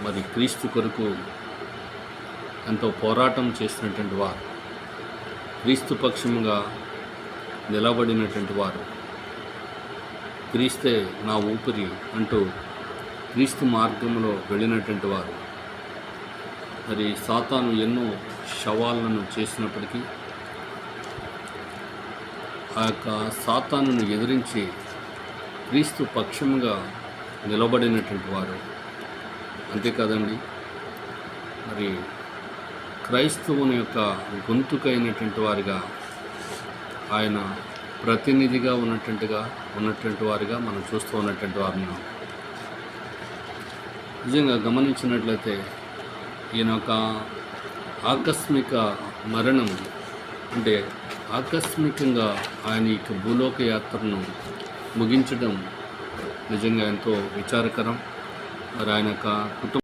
మరి క్రీస్తు కొరకు ఎంతో పోరాటం చేసినటువంటి వారు, క్రీస్తు పక్షంగా నిలబడినటువంటి వారు, క్రీస్తే నా ఊపిరి అంటూ క్రీస్తు మార్గంలో వెళ్ళినటువంటి వారు. మరి సాతాను ఎన్నో శవాలను చేసినప్పటికీ ఆ యొక్క సాతానును ఎదిరించి క్రీస్తు పక్షంగా నిలబడినటువంటి వారు. అంతేకాదండి, మరి క్రైస్తవుని యొక్క గొంతుకైనటువంటి వారిగా ఆయన ప్రతినిధిగా ఉన్నటువంటి వారిగా మనం చూస్తూ ఉన్నటువంటి వారిని నిజంగా గమనించినట్లయితే ఈయన ఒక ఆకస్మిక మరణం, అంటే ఆకస్మికంగా ఆయన ఈ భూలోక యాత్రను ముగించడం నిజంగా ఎంతో విచారకరం. మరి ఆయన యొక్క కుటుంబ